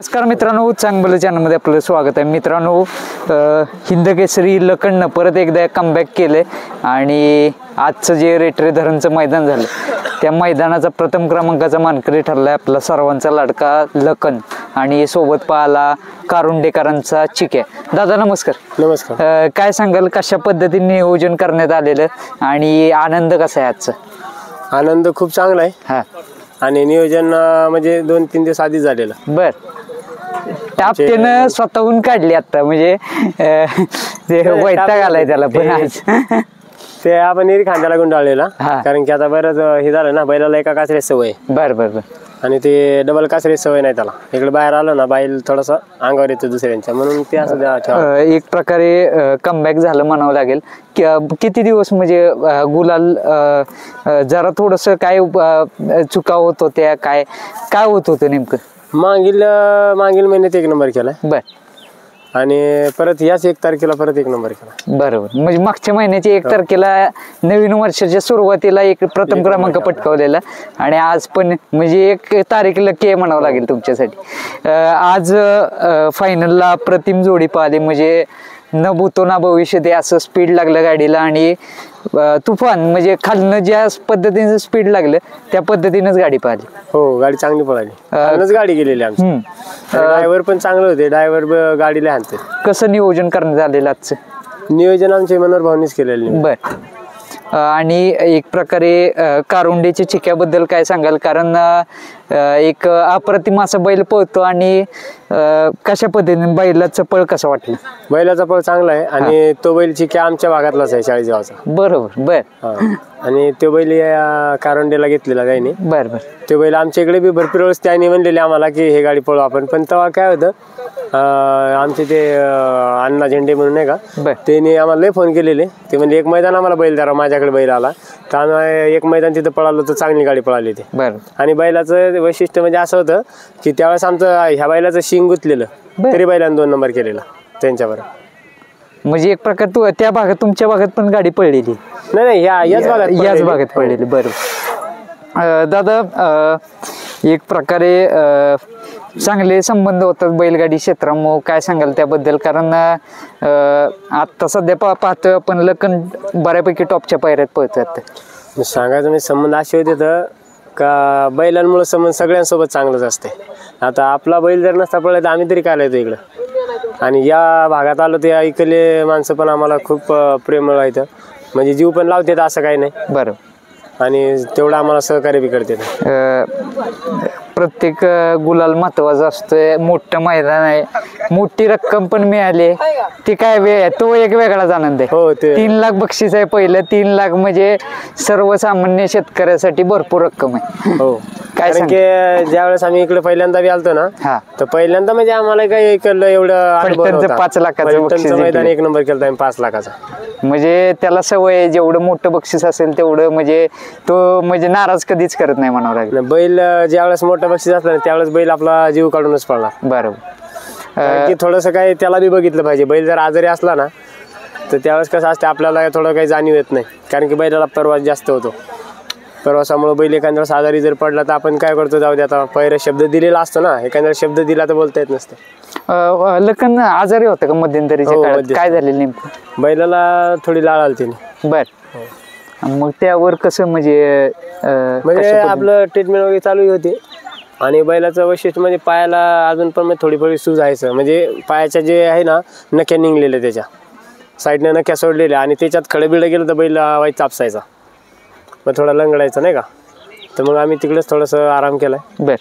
नमस्कार मित्रांनो, चांगलं चॅनलमध्ये आपलं स्वागत आहे. मित्रांनो, हिंदकेसरी लखननं परत एकदा कमबॅक केले आणि आजचं जे रेटरे धरणचं मैदान झालं त्या मैदानाचा प्रथम क्रमांकाचा मानकरी ठरला आहे आपला सर्वांचा लाडका लखन आणि सोबत पाहला कारुंडेकरांचा चिक्या. दादा नमस्कार. नमस्कार. काय सांगाल, कशा पद्धतीने नियोजन करण्यात आलेलं आणि आनंद कसा आहे आजचा? आनंद खूप चांगला आहे. हा, आणि नियोजन म्हणजे 2-3 दिवस आधी झालेलं. बर. टाप त्यानं स्वतःहून काढली आता, म्हणजे ते वैताग आलाय त्याला पण आज. ते आपण एरी खांद्याला गुंडाळलेला, कारण की आता बरंच हे झालं ना, बैलाला एका कासऱ्याची सवय. बर बर बर. आणि ते डबल कासऱ्याची सवय नाही त्याला. इकडे बाहेर आलं ना बैल थोडासा अंगावर येतो दुसऱ्यांच्या, म्हणून ते असं एक प्रकारे कमबॅक झालं म्हणावं लागेल. किती दिवस म्हणजे गुलाल जरा थोडस काय चुका होत होत्या, काय काय होत होतं नेमकं? मागील महिन्यात 1 नंबर केलाय. बर. आणि परत याच 1 तारखेला परत 1 नंबर केला. बरोबर. म्हणजे मागच्या महिन्याच्या 1 तारखेला नवीन वर्षाच्या सुरुवातीला एक प्रथम क्रमांक पटकावलेला आणि आज पण म्हणजे 1 तारीख लकी आहे म्हणावं लागेल तुमच्यासाठी. आज फायनलला अप्रतिम जोडी पाहिली, म्हणजे न भूतो ना भविष्य ते असं स्पीड लागलं गाडीला आणि तुफान म्हणजे खालनं ज्या पद्धतीने स्पीड लागलं त्या पद्धतीनेच गाडी पाहिली. हो, गाडी चांगली पळाली. गाडी गेलेली आमची. ड्रायव्हर पण चांगले होते. ड्रायव्हर गाडीला आणते. कसं नियोजन करण्यात आलेलं आजचं? नियोजन आमचे मनोहर भाऊनीच केलेलं. बर. आणि एक प्रकारे कारुंडेच्या चिक्याबद्दल काय सांगाल? कारण एक अप्रतिम असा बैल पळतो आणि कशा पद्धतीने बैलाचं पळ कसं वाटलं? बैलाचा पळ चांगला आहे आणि तो बैल चिक्या आमच्या भागातलाच आहे, 40 गावाचा. बरोबर. बर. आणि तो बैल कारुंडेला घेतलेला त्यांनी. बर बर. तो बैल आमच्या इकडे बी भरपूर वेळेस त्यांनी म्हणलेले आम्हाला की हे गाडी पळू आपण, पण तेव्हा काय होतं, आमचे ते अण्णा झेंडे म्हणून नाही का, त्यांनी आम्हाला लय फोन केलेले. ते म्हणजे 1 मैदान आम्हाला बैल द्या, माझ्याकडे बैल आला तर आम्ही 1 मैदान तिथं पळालो तर चांगली गाडी पळाली ते. आणि बैलाचं वैशिष्ट्य म्हणजे असं होतं की त्यावेळेस आमचं ह्या बैलाचं शिंग गुतलेलं तरी बैलानं 2 नंबर केलेला त्यांच्यावर. म्हणजे एक प्रकार तू त्या भागात, तुमच्या भागात पण गाडी पडलेली? नाही, याच भागात पडलेली. बरोबर. दादा, एक प्रकारे चांगले संबंध होतात बैलगाडी क्षेत्रामुळे, काय सांगाल त्याबद्दल? कारण आता सध्या पाहतोय आपण लखन बऱ्यापैकी टॉपच्या पायऱ्यात पळतात. सांगायचं म्हणजे संबंध असे होते तर का बैलांमुळे संबंध सगळ्यांसोबत चांगलंच असते. आता आपला बैल जर नसता पडला तर आम्ही तरी काय येतो इकडं. आणि या भागात आलो ते ऐकले माणसं पण आम्हाला खूप प्रेमळ आहेत, म्हणजे जीव पण लावतात, असं काही नाही. बरोबर. आणि तेवढं आम्हाला सहकार्य बी करते. प्रत्येक गुलाल महत्वाचा असतोय. मोठं मैदान आहे, मोठी रक्कम पण मिळाली, ती काय वेळ आहे, तो एक वेगळाच आनंद आहे. हो, 3 लाख बक्षीस आहे पहिलं. 3 लाख म्हणजे सर्वसामान्य शेतकऱ्यासाठी भरपूर रक्कम आहे. हो, कारण की ज्यावेळेस आम्ही इकडे पहिल्यांदा बी आलतो ना, तर पहिल्यांदा म्हणजे आम्हाला काही कळलं एवढं 5 लाखाचं बक्षीस मैदान 1 नंबर केलं आम्ही 5 लाखाचा. म्हणजे त्याला सवय, जेवढं मोठं बक्षीस असेल तेवढं म्हणजे तो म्हणजे नाराज कधीच करत नाही म्हणावं लागेल. बैल ज्यावेळेस मोठं बक्षीस असलं ना त्यावेळेस बैल आपला जीव काढूनच पडला. बरोबर. की थोडंसं काही त्याला बी बघितलं पाहिजे. बैल जर आजारी असला ना तर त्यावेळेस कसं असते, आपल्याला थोडं काही जाणीव येत नाही, कारण की बैलाला प्रवास जास्त होतो. प्रवासामुळे बैल एखाद्या वेळेस आजारी जर पडला तर आपण काय करतो, जाऊ दे आता, पहिला शब्द दिलेला असतो ना, एखाद्या शब्द दिला तर बोलता येत नसते. लखन आजारी होतं का मध्यंतरीच्या काळात? काय झालेलं नेमकं? बैलाला थोडी लाळ आली तिने. बर. मग त्यावर कसं म्हणजे आपलं ट्रीटमेंट वगैरे चालू होती. आणि बैलाचं वैशिष्ट्य म्हणजे पायाला अजून पण थोडी सूज आहे, म्हणजे पायाच्या जे आहे ना नख्या निघलेल्या, त्याच्या साईडने नख्या सोडलेल्या आणि त्याच्यात खडबिडं गेलं तर बैल वाईट चापसायचा, मग थोडा लंगडायचा नाही का. तर मग आम्ही तिकडेच थोडंसं आराम केलाय. बर.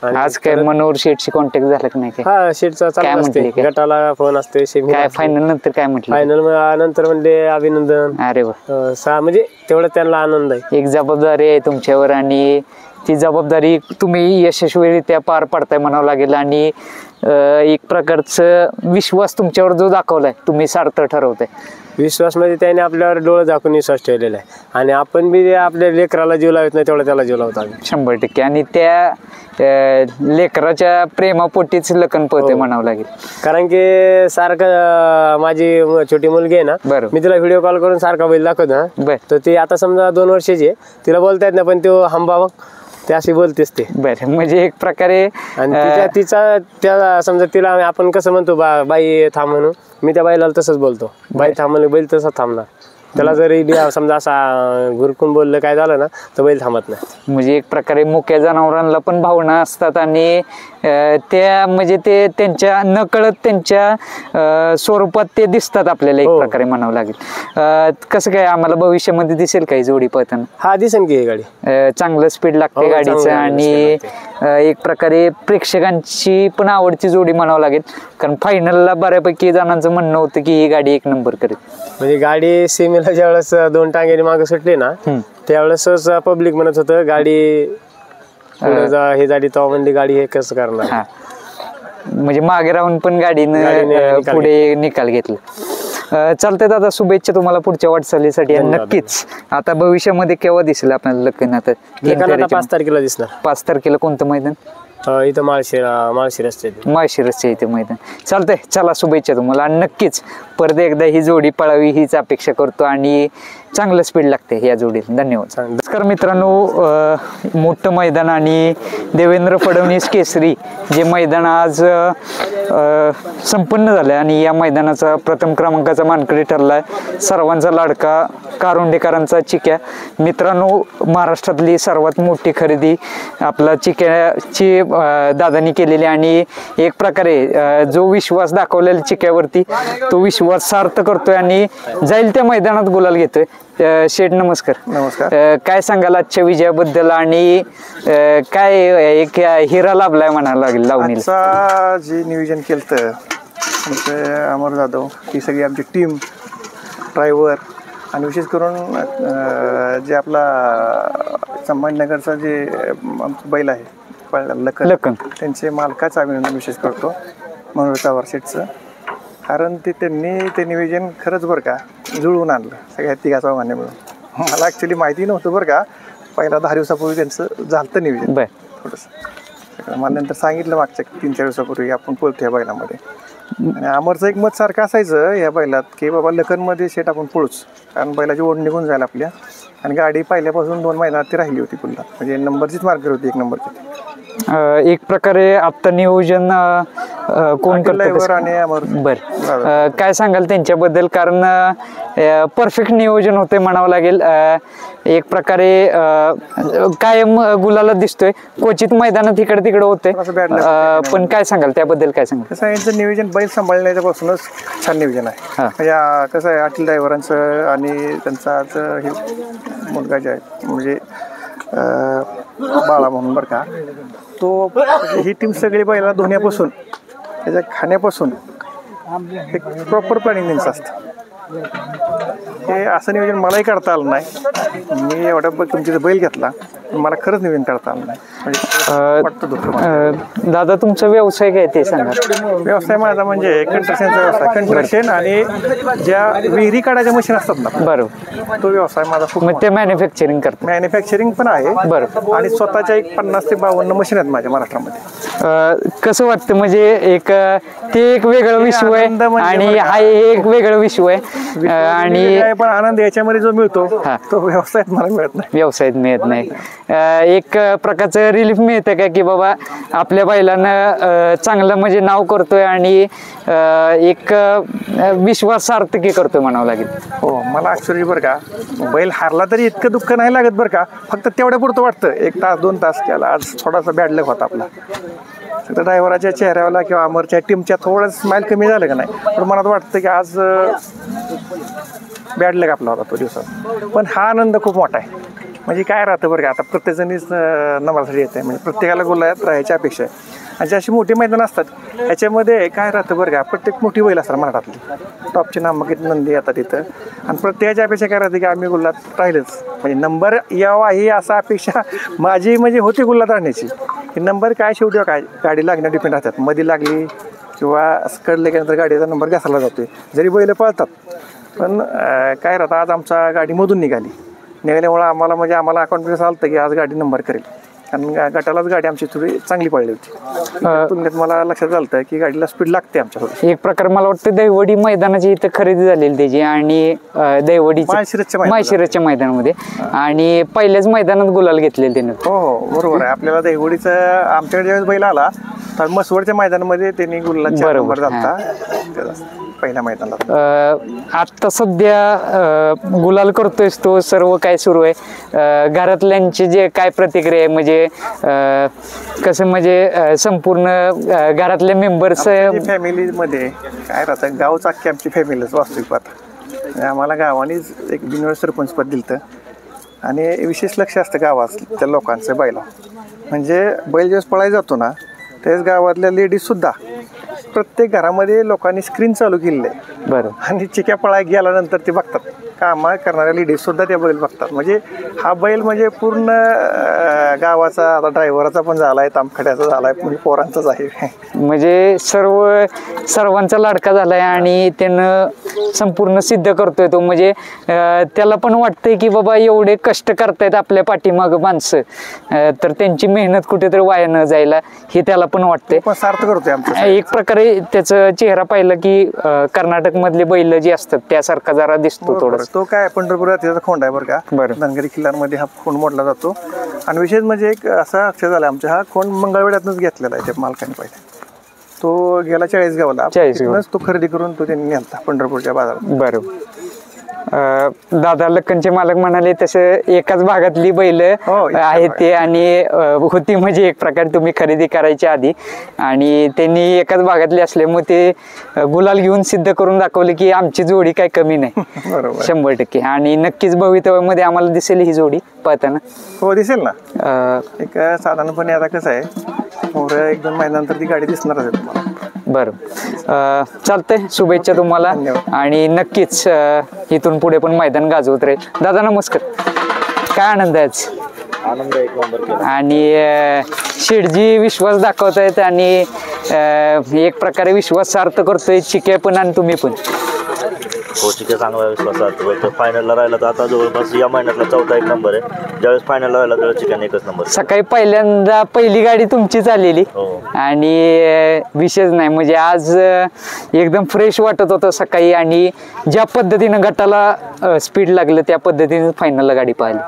आज काय मनोहर शेठशी कॉन्टॅक्ट झाला की नाही? हा, शेठचा चालू असते, गटाला फोन असते. फायनल नंतर काय म्हटलं? फायनल नंतर म्हणले अभिनंदन. अरे वा. म्हणजे तेवढं त्यांना आनंद आहे. एक जबाबदारी आहे तुमच्यावर आणि ती जबाबदारी तुम्ही यशस्वीरित्या पार पाडताय म्हणावं लागेल. आणि एक प्रकारचं विश्वास तुमच्यावर जो दाखवलाय तुम्ही सार्थ ठरवताय. विश्वास म्हणजे त्याने आपल्यावर डोळं झाकून विश्वास ठेवलेला आहे आणि आपण बी आपल्या लेकराला जीव लावत नाही तेवढा त्याला जीव लावतो आम्ही 100%. आणि त्या लेकराच्या प्रेमापोटीच लखन पळते म्हणावं लागेल. कारण की सारखं माझी छोटी मुलगी आहे ना, मी तिला व्हिडिओ कॉल करून सारखा बैल दाखवतो ना, तर ती आता समजा 2 वर्षाची आहे, तिला बोलता येत नाही पण तो हंबा ते अशी बोलतेच ते. बरं, म्हणजे एक प्रकारे आणि त्या समजा तिला आपण कसं म्हणतो बाई थांब म्हणून, मी त्या बाईला तसंच बोलतो, बाई थांब म्हणून बैल तसा थांबणार. त्याला जरी समजा असा गुरकून बोललं काय झालं ना तर बैल थांबत नाही. म्हणजे एक प्रकारे मुक्या जनावरांना पण भावना असतात आणि त्या म्हणजे ते त्यांच्या नकळत त्यांच्या स्वरूपात ते दिसतात आपल्याला एक प्रकारे म्हणावं लागेल. कसं काय आम्हाला भविष्यामध्ये दिसेल काही जोडी पळताना? हा दिसेल की ही गाडी, चांगलं स्पीड लागते गाडीचं आणि एक प्रकारे प्रेक्षकांची पण आवडती जोडी म्हणावं लागेल, कारण फायनलला बऱ्यापैकी जणांचं म्हणणं होतं की ही गाडी एक नंबर करेल. म्हणजे गाडी सेमीला ज्यावेळेस 2 टांग्याने मागे सुटली ना त्यावेळेस पब्लिक म्हणत होतं गाडी हे झाली तेव्हा म्हणली गाडी हे कसं करणार. म्हणजे मागे राहून पण गाडीनं पुढे निकाल घेतला. चालतंय दादा, शुभेच्छा तुम्हाला पुढच्या वाटचालीसाठी. नक्कीच आता भविष्यामध्ये केव्हा दिसेल आपल्याला लखन? आता 5 तारखेला दिसणार. 5 तारखेला कोणतं मैदान? इथं माळशिरसच्या इथे मैदान. चालतंय, चला शुभेच्छा तुम्हाला आणि नक्कीच परत एकदा ही जोडी पळावी हीच अपेक्षा करतो आणि चांगलं स्पीड लागते या जोडीला. धन्यवाद. नमस्कार मित्रांनो, मोठं मैदान आणि देवेंद्र फडणवीस केसरी जे मैदान आज संपन्न झालं आणि या मैदानाचा प्रथम क्रमांकाचा मानकरी ठरलाय सर्वांचा लाडका कारुंडेकरांचा चिक्या. मित्रांनो, महाराष्ट्रातली सर्वात मोठी खरेदी आपला चिक्याची दादानी केलेली आणि एक प्रकारे जो विश्वास दाखवलेला चिक्यावरती तो विश्वास सार्थ करतोय आणि जाईल त्या मैदानात गुलाल घेतोय. शेठ नमस्कार. नमस्कार. काय सांगाल आजच्या विजयाबद्दल आणि काय एक हिरा लाभलाय म्हणायला लागेल लावणीला? जे नियोजन केलं अमर जाधव, ही सगळी आमची टीम, ड्रायव्हर आणि विशेष करून जे आपला संभाजीनगरचा जे आमचं बैल आहे लखन, त्यांचे मालकाचं अभिनंदन विशेष करतो मनोहर चव्हाण शेठचं. कारण त्यांनी ते नियोजन खरंच बरं का जुळवून आणलं सगळ्या तिघा चौघांनी मिळून. मला ॲक्च्युली माहिती नव्हतं बरं का, पहिला 10 दिवसापूर्वी त्यांचं झालं नियोजन थोडंसं. मला नंतर सांगितलं मागच्या 3-4 दिवसापूर्वी आपण बोलतो या बैलामध्ये. आणि अमरचं एक मत सारखं असायचं या बैलात की बाबा लखनमध्ये शेट आपण पळूच, कारण बैलाची ओढ निघून जायला आपल्या. आणि गाडी पहिल्यापासून 2 महिन्यात ती राहिली होती पुन्हा, म्हणजे नंबरचीच मार्कर होती, 1 नंबरची. एक प्रकारे आता नियोजन कोण करतं आणि अमर? बरं, काय सांगाल त्यांच्याबद्दल? कारण परफेक्ट नियोजन होते म्हणावं लागेल. एक प्रकारे कायम गुलाला दिसतोय, क्वचित मैदानात इकडे तिकडे होते, पण काय सांगाल त्याबद्दल? काय सांगाल? कसं आहे यांचं नियोजन बैल सांभाळण्याच्यापासूनच छान नियोजन आहे. म्हणजे कसं आहे अटील ड्रायव्हरांचं आणि त्यांचा हे मुलगा जे आहे म्हणजे बाळा म्हणून बरं का, तो ही टीम सगळी बैला धुण्यापासून त्याच्या खाण्यापासून एक प्रॉपर प्लॅनिंग त्यांचं असतं. हे असं नियोजन मलाही करता आलं नाही. मी एवढा तुमचा बैल घेतला, मला खरंच नियोजन करता आलं नाही. दादा तुमचा व्यवसाय काय ते सांगा? व्यवसाय माझा म्हणजे कंस्ट्रक्शनचा व्यवसाय, कंस्ट्रक्शन आणि ज्या विहिरी काढायच्या मशीन असतात ना, बरोबर, तो व्यवसाय माझा खूप. ते मॅन्युफॅक्चरिंग करतो? मॅन्युफॅक्चरिंग पण आहे, बरोबर. आणि स्वतःच्या एक 50 ते 52 मशीन आहेत माझ्या महाराष्ट्रामध्ये. कसं वाटतं म्हणजे एक ते एक वेगळं विश्व आहे आणि हा एक वेगळं विश्व आहे आणि पण आनंद याच्यामध्ये जो मिळतो तो व्यवसायात मला मिळत नाही. व्यवसायात मिळत नाही. एक प्रकारचं रिलीफ मिळतं का की बाबा आपल्या बैलानं चांगलं म्हणजे नाव करतोय आणि एक विश्वासार्थकी करतोय म्हणावं लागेल? हो, मला ऍक्च्युअली बरं का बैल हारला तरी इतकं दुःख नाही लागत बरं का, फक्त तेवढ्या पुरतं वाटतं. 1 तास 2 तास केला आज थोडासा बॅड लक होता आपला. फक्त ड्रायव्हराच्या चेहऱ्याला किंवा अमरच्या टीमच्या थोडं स्माईल कमी झालं का नाही, पण मनात वाटतं की आज बॅड लक आपला होता तो दिवसात. पण हा आनंद खूप मोठा आहे. म्हणजे काय राहतं बरं का, आता प्रत्येकजणीच नंबरसाठी येत आहे, म्हणजे प्रत्येकाला गोलात राहायची अपेक्षा आहे. आणि जे अशी मोठी मैदान असतात ह्याच्यामध्ये काय राहतं बरं का, प्रत्येक मोठी बैल असतात मराठातली, टॉपचे नामांकित नंदी येतात तिथं, आणि प्रत्येकाची अपेक्षा काय राहते की आम्ही गुल्लात राहिलंच, म्हणजे नंबर यावा ही असा अपेक्षा माझी म्हणजे होती गुल्लात राहण्याची. की नंबर काय शेवटी काय गाडी लागण्या डिपेंड राहतात, मध्ये लागली किंवा कडले गेल्यानंतर गाडीचा नंबर घासायला जातोय, जरी बैल पळतात. पण काय राहतं, आज आमचा गाडी मधून निघाल्यामुळं आम्हाला कॉन्फिडन्स आलं की आज गाडी नंबर करेल. कारण गटालाच गाडी आमची थोडी चांगली पडली होती. तुलनेत मला लक्षात झालं की गाडीला स्पीड लागते आमच्या. एक प्रकार मला वाटतं दैवडी मैदानाची इथं खरेदी झालेली त्याची आणि दैवडी माळशिरसच्या मैदानामध्ये आणि पहिल्याच मैदानात गुलाल घेतलेले त्याने. हो बरोबर आहे. आपल्याला दैवडीचं आमच्याकडे ज्यावेळेस बैल आला तर मसवडच्या मैदानामध्ये त्यांनी गुलालचा नंबर झाला पहिल्या मैदानात. आता सध्या गुलाल करतोयस तो, सर्व काय सुरू आहे घरातल्यांची जे काय प्रतिक्रिया आहे म्हणजे कसं म्हणजे संपूर्ण घरातले मेंबर्स फॅमिलीमध्ये काय राहतं गावच अख्खी आमची फॅमिलीच वास्तविक पाहता. आम्हाला गावानेच एक बिनवेळ सरपंच पद दिलं आणि विशेष लक्ष असतं गावातल्या लोकांचं बैला. म्हणजे बैल जेव्हा पळायला जातो ना त्याच गावातल्या लेडीज सुद्धा प्रत्येक घरामध्ये लोकांनी स्क्रीन चालू केलेली आहे. बरं. आणि चिक्या पळाय गेल्यानंतर ते बघतात, कामा करणाऱ्या लेडीज सुद्धा त्या बैल बघतात. म्हणजे हा बैल म्हणजे पूर्ण गावाचा आता ड्रायव्हरचा पण झालाय, तामखड्याचा झालाय, म्हणजे पोरांचाच आहे. म्हणजे सर्वांचा लाडका झालाय आणि त्यानं संपूर्ण सिद्ध करतोय तो. म्हणजे त्याला पण वाटतंय की बाबा एवढे कष्ट करतायत आपल्या पाठीमागं माणसं तर त्यांची मेहनत कुठेतरी वाया न जायला हे त्याला पण वाटतंय. पण सार्थ करतोय आमचं. एक प्रकारे त्याचा चेहरा पाहिला की कर्नाटक मधले बैल जे असतात त्यासारखा जरा दिसतो थोडा. तो काय पंढरपुरात त्याचा खोंड आहे बरं का. बरं. धनगरी किल्ल्यांमध्ये हा खोंड मोडला जातो आणि विशेष म्हणजे एक असा अक्षर झाला आमचा, हा खोंड मंगळवेढ्यातूनच घेतलेला आहे त्या मालकाने पहिले. तो गेला 40 गावाला तो खरेदी करून तो त्यांनी नेलता पंढरपूरच्या बाजारात. बरोबर. दादा लखनचे मालक म्हणाले तसे एकाच भागातली बैल आहेत ते आणि होती म्हणजे एक प्रकारे तुम्ही खरेदी करायच्या आधी आणि त्यांनी एकाच भागातली असल्यामुळे ते गुलाल घेऊन सिद्ध करून दाखवले की आमची जोडी काही कमी नाही. 100% आणि नक्कीच भवितव्यामध्ये आम्हाला दिसेल ही जोडी पाहताना. हो दिसेल ना. एक साधारणपणे आता कसं आहे 1-2 महिन्यानंतर ती गाडी दिसणारच आहे तुम्हाला. बरं. चालतंय, शुभेच्छा तुम्हाला आणि नक्कीच इथून पुढे पण मैदान गाजवत राहील. दादा नमस्कार, काय आनंद आहे आज? आनंद एक नंबर. आणि शेठजी विश्वास दाखवतायत आणि एक प्रकारे विश्वास सार्थ करतोय चिक्या पण आणि तुम्ही पण. हो चिक्या चांगला विश्वास. फायनलला राहिला तर आता जवळपास या महिन्यातला 4था 1 नंबर आहे. ज्यावेळेस फायनलला राहिला त्यावेळेस चिक्याने 1च नंबर. सकाळी पहिल्यांदा पहिली गाडी तुमचीच आलेली आणि विशेष नाही म्हणजे आज एकदम फ्रेश वाटत होतं सकाळी आणि ज्या पद्धतीनं गटाला स्पीड लागलं त्या पद्धतीने फायनलला गाडी पाहिली.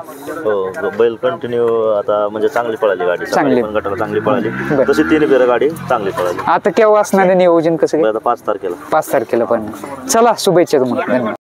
हो बैल कंटिन्यू आता म्हणजे चांगली पळाली गाडी. चांगली गटाला चांगली पळाली तशी 3 फेऱ्या गाडी चांगली पळाली. आता केव्हा असणार नियोजन कसं? 5 तारखेला. 5 तारखेला पण. चला शुभेच्छा तुम्हाला. धन्यवाद.